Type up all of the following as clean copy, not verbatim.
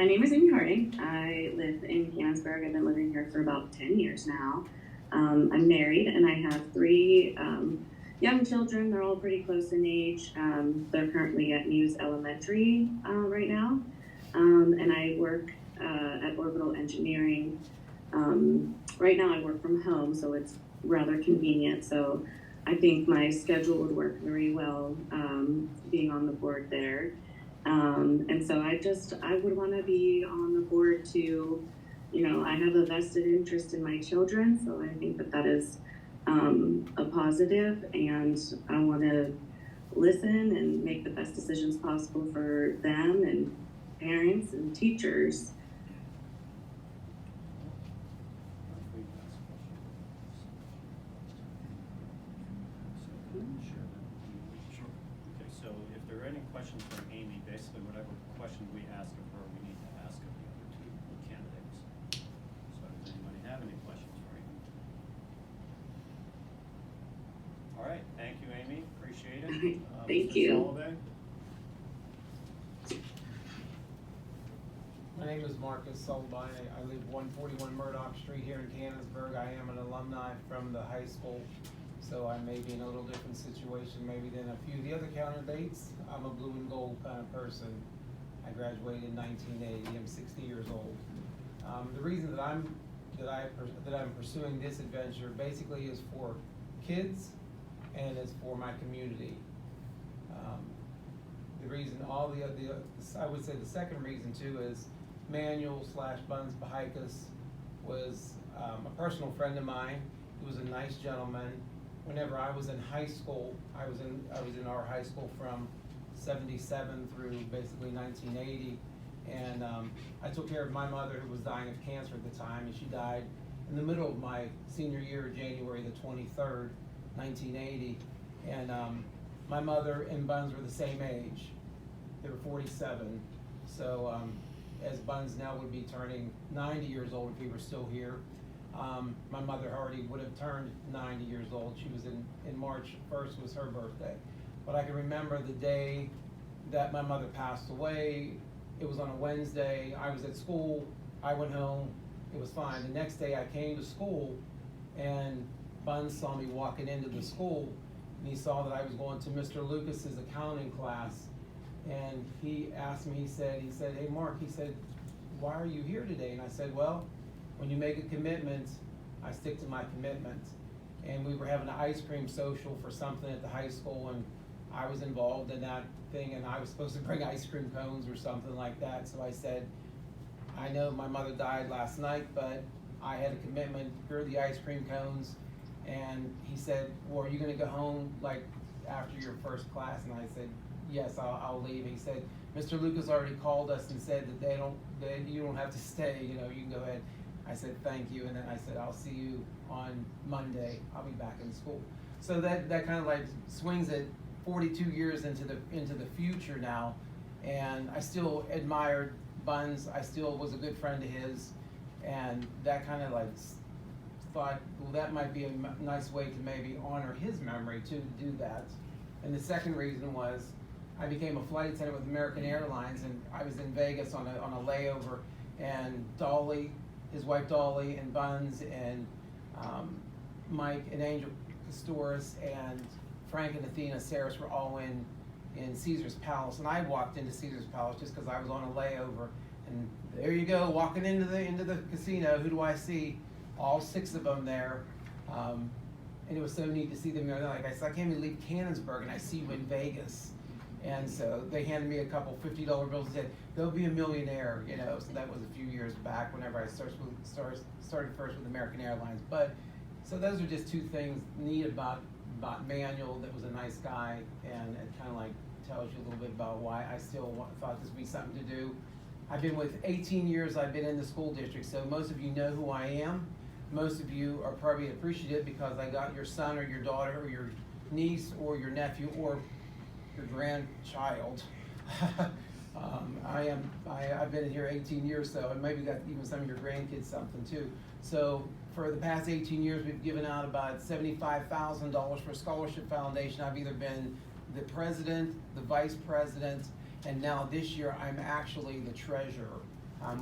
My name is Amy Harding. I live in Canonsburg. I've been living here for about 10 years now. I'm married and I have three young children. They're all pretty close in age. They're currently at Muse Elementary right now. And I work at Orbital Engineering. Right now I work from home, so it's rather convenient. So I think my schedule would work very well being on the board there. And so I would want to be on the board to, I have a vested interest in my children, so I think that is a positive, and I want to listen and make the best decisions possible for them and parents and teachers. So if there are any questions from Amy, basically whatever question we ask of her, we need to ask of the other two candidates. So does anybody have any questions for Amy? All right, thank you, Amy. Appreciate it. Thank Mr. you. Sullivan? My name is Marcus Sullivan. I live 141 Murdoch Street here in Canonsburg. I am an alumni from the high school, so I may be in a little different situation maybe than a few of the other candidates. I'm a blue and gold kind of person. I graduated in 1980. I'm 60 years old. The reason that I'm pursuing this adventure basically is for kids and it's for my community. The reason I would say the second reason too is Manuel / Buns Bahaikas was a personal friend of mine. He was a nice gentleman. Whenever I was in high school, I was in our high school from 77 through basically 1980, and I took care of my mother who was dying of cancer at the time, and she died in the middle of my senior year, January the 23rd, 1980, and my mother and Buns were the same age. They were 47, so as Buns now would be turning 90 years old if he were still here. My mother already would have turned 90 years old. She was in March 1st was her birthday. But I can remember the day that my mother passed away. It was on a Wednesday. I was at school. I went home. It was fine. The next day I came to school and Buns saw me walking into the school and he saw that I was going to Mr. Lucas's accounting class. And he asked me, he said, "Hey Mark," he said, "why are you here today?" And I said, "Well, when you make a commitment, I stick to my commitment." And we were having an ice cream social for something at the high school, and I was involved in that thing, and I was supposed to bring ice cream cones or something like that. So I said, "I know my mother died last night, but I had a commitment, here are the ice cream cones." And he said, "Well, are you gonna go home like after your first class?" And I said, "Yes, I'll leave." He said, "Mr. Lucas already called us and said that you don't have to stay, you can go ahead." I said, "Thank you," and then I said, "I'll see you on Monday. I'll be back in school." So that kind of like swings it 42 years into the future now, and I still admired Buns. I still was a good friend of his, and that kind of like thought, well, that might be a nice way to maybe honor his memory to do that. And the second reason was I became a flight attendant with American Airlines, and I was in Vegas on a layover, and Dolly, his wife Dolly, and Buns, and Mike and Angel Pastoris, and Frank and Athena Saris were all in Caesar's Palace, and I walked into Caesar's Palace just because I was on a layover, and there you go, walking into the casino. Who do I see? All 6 of them there, and it was so neat to see them there. Like I said, I can't even leave Canonsburg, and I see you in Vegas. And so they handed me a couple $50 bills and said, "Go be a millionaire," So that was a few years back whenever I started first with American Airlines. But so those are just 2 things neat about Manuel. That was a nice guy, and it kind of like tells you a little bit about why I still thought this would be something to do. I've been with 18 years. I've been in the school district, so most of you know who I am. Most of you are probably appreciative because I got your son or your daughter or your niece or your nephew or your grandchild. I've been here 18 years, so I maybe got even some of your grandkids something too. So for the past 18 years, we've given out about $75,000 for Scholarship Foundation. I've either been the president, the vice president, and now this year I'm actually the treasurer.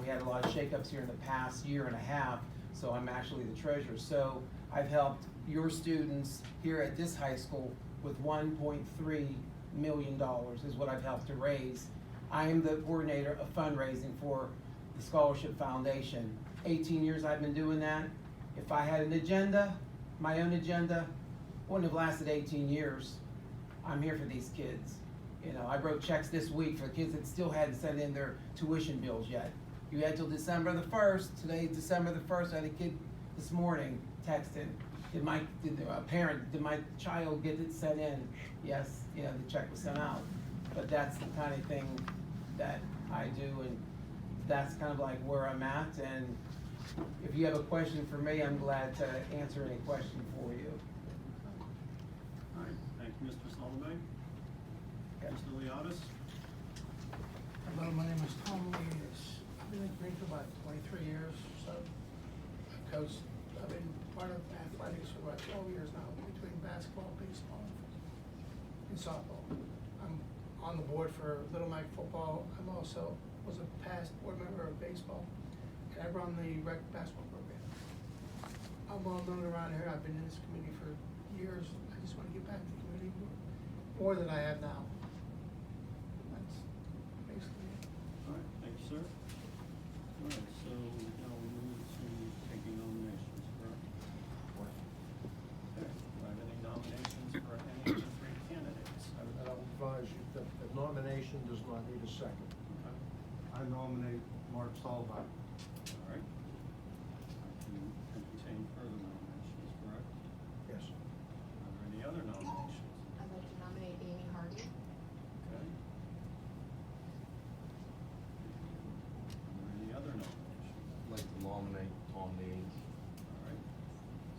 We had a lot of shakeups here in the past year and a half, so I'm actually the treasurer. So I've helped your students here at this high school with $1.3 million is what I've helped to raise. I am the coordinator of fundraising for the Scholarship Foundation. 18 years I've been doing that. If I had an agenda, my own agenda, wouldn't have lasted 18 years. I'm here for these kids. You know, I wrote checks this week for kids that still hadn't sent in their tuition bills yet. You had till December the 1st. Today's December the 1st. I had a kid this morning texting. Did my child get it sent in? Yes, you know, the check was sent out. But that's the kind of thing that I do, and that's kind of like where I'm at. And if you have a question for me, I'm glad to answer any question for you. All right, thank you, Mr. Solomon. Okay. Mr. Leotis? Hello, my name is Tom Leonis. I've been in Green for about 23 years or so. I've been part of athletics for about 12 years now, between basketball, baseball, and softball. I'm on the board for Little Mac football. I'm also was a past board member of baseball, and I run the rec basketball program. I'm well known around here. I've been in this committee for years. I just want to get back to the committee more than I have now. That's basically it. All right, thank you, sir. All right, so now we move to taking nominations, correct? Okay, do I have any nominations for any of the three candidates? I'll advise you that the nomination does not need a second. Okay, I nominate Mark Solbach. all right. I can entertain further nominations, correct? Yes. Are there any other nominations? I'd like to nominate Amy Hardy. Okay. Are there any other nominations? I'd like to nominate Tom Needs. All right,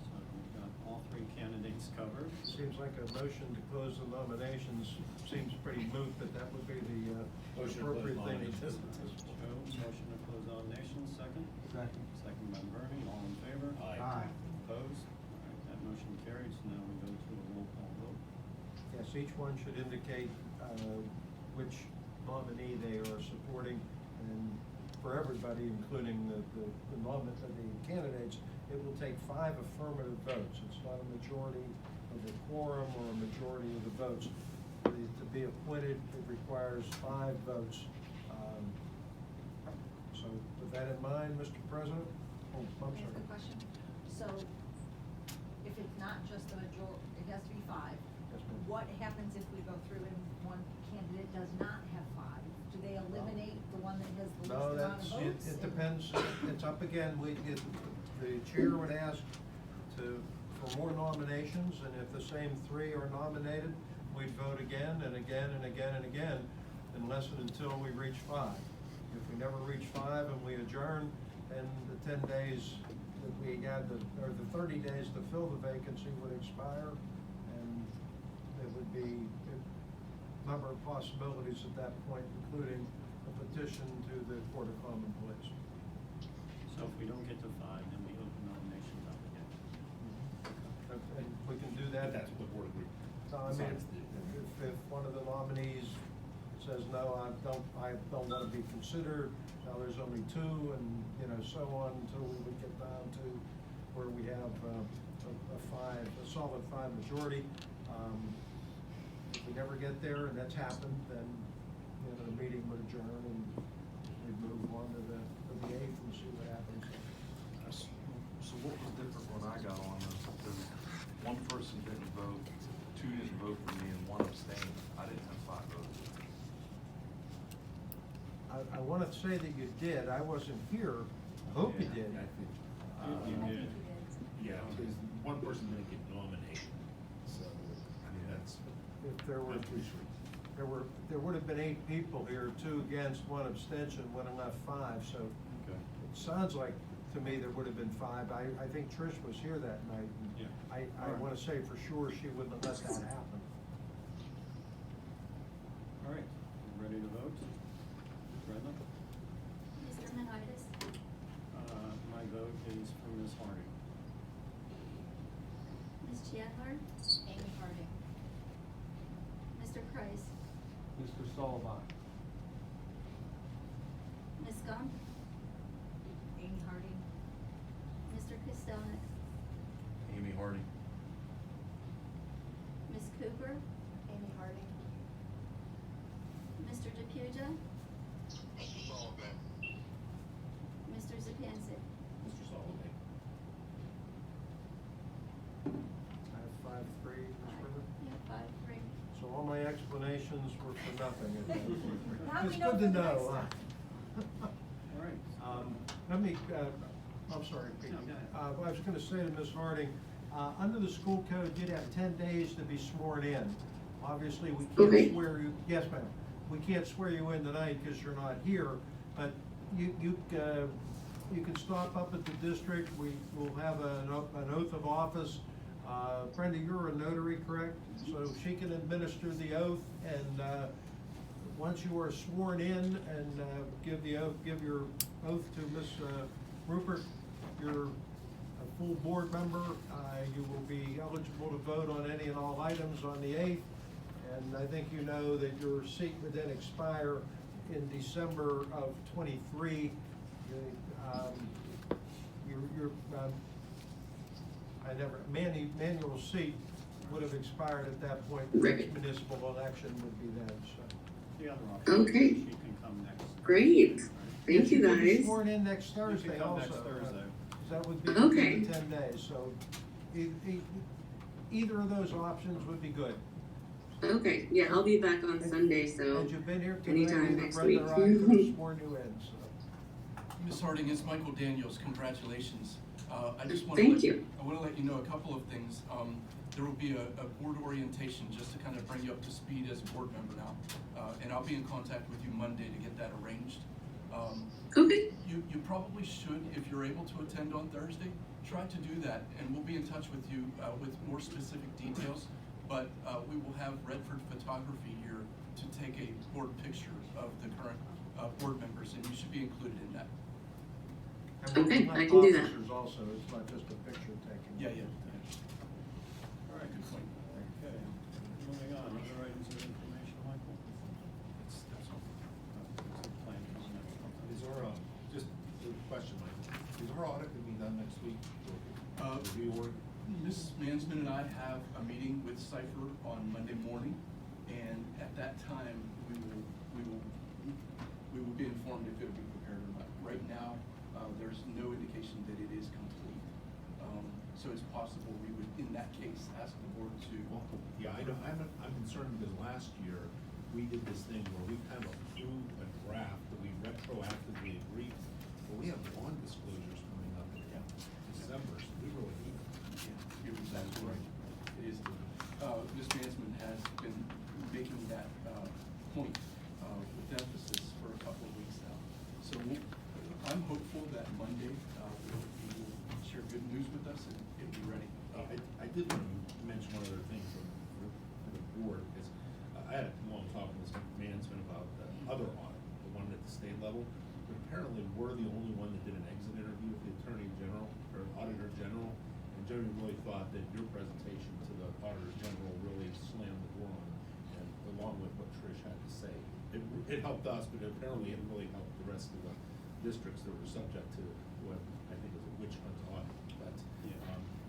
so we've got all three candidates covered. Seems like a motion to close the nominations seems pretty moot, but that would be the Motion to close appropriate thing to do. nominations. Joe, motion to close nominations, second? Second. Second by Bernie, all in favor? Aye. Opposed? All right, that motion carries, now we go to a roll call vote. Yes, each one should indicate which nominee they are supporting, and for everybody, including the candidates, it will take 5 affirmative votes. It's not a majority of the quorum or a majority of the votes. To be appointed, it requires 5 votes. So with that in mind, Mr. President, oh, I'm May I ask sorry. a question? So, if it's not just the it has to be 5. Yes, ma'am. What happens if we go through and one candidate does not have 5? Do they eliminate the one that has the least No, amount of that's, votes? it depends, it's up again, the chair would ask for more nominations, and if the same 3 are nominated, we'd vote again and again and again and again, unless and until we reach 5. If we never reach 5 and we adjourn, then the 10 days that we had, or the 30 days to fill the vacancy would expire, and there would be a number of possibilities at that point, including a petition to the Court of Common Pleas. So if we don't get to 5, then we open nominations up again. And we can do that. That's what the board agreed. I mean, if one of the nominees says, no, I don't want to be considered, now there's only 2, and, you know, so on, until we would get down to where we have a solid 5 majority. If we never get there, and that's happened, then, you know, the meeting would adjourn, and we'd move on to the 8th and see what happens. So what was different when I got on this? Because one person didn't vote, 2 didn't vote for me, and 1 abstained. I didn't have 5 votes. I want to say that you did. I wasn't here. I hope you did. I think, You I did. think you did. yeah, because one person didn't get nominated, so, I mean, that's, If there were, I'm pretty sure. there would have been 8 people here, 2 against, 1 abstention, would have left 5, so Okay. it sounds like, to me, there would have been 5. I think Trish was here that night, and Yeah. I All right. want to say for sure she wouldn't have let that happen. All right, you ready to vote? Brenda? Mr. Menoides, My vote is for Ms. Harding. Ms. Chandler, Amy Harding. Mr. Price, Mr. Solbach. Ms. Gump, nominations were for nothing. Now we It's know good to for the know. next All right. Let me, I'm sorry, Pete. No, go ahead. I was gonna say to Ms. Harding, under the school code, you'd have 10 days to be sworn in. Obviously, we Okay. can't swear you, yes, ma'am, we can't swear you in tonight because you're not here, but you can stop up at the district, we will have an oath of office. Brenda, you're a notary, correct? So she can administer the oath, and, once you are sworn in and, give your oath to Ms. Rupert, you're a full board member, you will be eligible to vote on any and all items on the 8th. And I think you know that your seat would then expire in December of '23. Manual seat would have expired at that point. The next Right. municipal election would be then, so. The other option. Okay. She can come next. Great. Right. Thank you, You'll be guys. sworn in next Thursday come also. next Thursday. That would be Okay. within 10 days, so either of those options would be good. Okay, yeah, I'll be back on Sunday, so And you've been here today, anytime neither next Brenda week. or I could have sworn you in, so. Ms. Harding, it's Michael Daniels. Congratulations. I just want Thank to you. I want to let you know a couple of things. There will be a board orientation just to kind of bring you up to speed as a board member now. And I'll be in contact with you Monday to get that arranged. Okay, You probably should, if you're able to attend on Thursday, try to do that, and we'll be in touch with you with more specific details. But we will have Redford Photography here to take a board picture of the current board members, and you should be included in that. And we'll Okay, elect I can do that. officers also, it's not just a picture taking. Yeah. All right, good point. Okay, moving on, other items of information, Michael? That's all. Plan comment. Is our, just a question, Michael, is our audit gonna be done next week? Review work? Mrs. Mansman and I have a meeting with Cipher on Monday morning, and at that time, we will be informed if it'll be prepared or not. Right now, there's no indication that it is complete. So it's possible we would, in that case, ask the board to. Well, yeah, I know, I'm concerned because last year, we did this thing where we kind of approved a draft that we retroactively agreed, but we have bond disclosures coming up in December, so we really need it. Yeah, you're exactly right. It is. Ms. Mansman has been making that point with emphasis for a couple of weeks now. So I'm hopeful that Monday you will share good news with us and it'll be ready. I did want to mention one other thing for the board, because I had a long talk with Mr. Mansman about the other audit, the one at the state level, but apparently we're the only one that did an exit interview with the Attorney General, or Auditor General, and Jody really thought that your presentation to the Auditor General really slammed the door on it, and along with what Trish had to say. It helped us, but apparently it really helped the rest of the districts that were subject to what I think was a witch hunt audit. But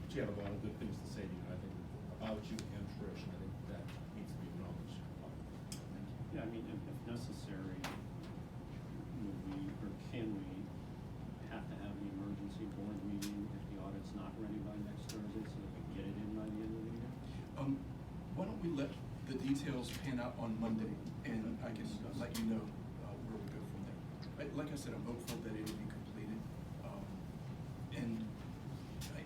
she had a lot of good things to say to you, I think, about you and Trish, and I think that needs to be acknowledged. Yeah, I mean, if necessary, would we, or can we have to have an emergency board meeting if the audit's not ready by next Thursday, so that we can get it in by the end of the year? Why don't we let the details pan out on Monday, and I can let you know where we go from there. Like I said, I'm hopeful that it'll be completed. And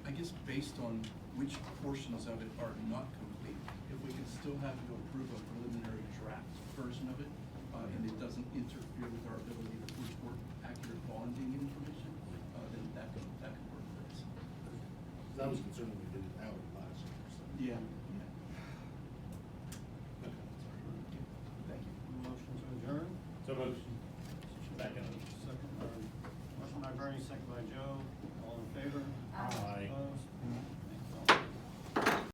I guess based on which portions of it are not complete, if we can still have you approve a preliminary draft version of it, and it doesn't interfere with our ability to report accurate bonding information, then that could work for us. Because I was concerned when we did it out last year, so. Yeah. Okay, sorry. Thank you. Motion to adjourn? So motion.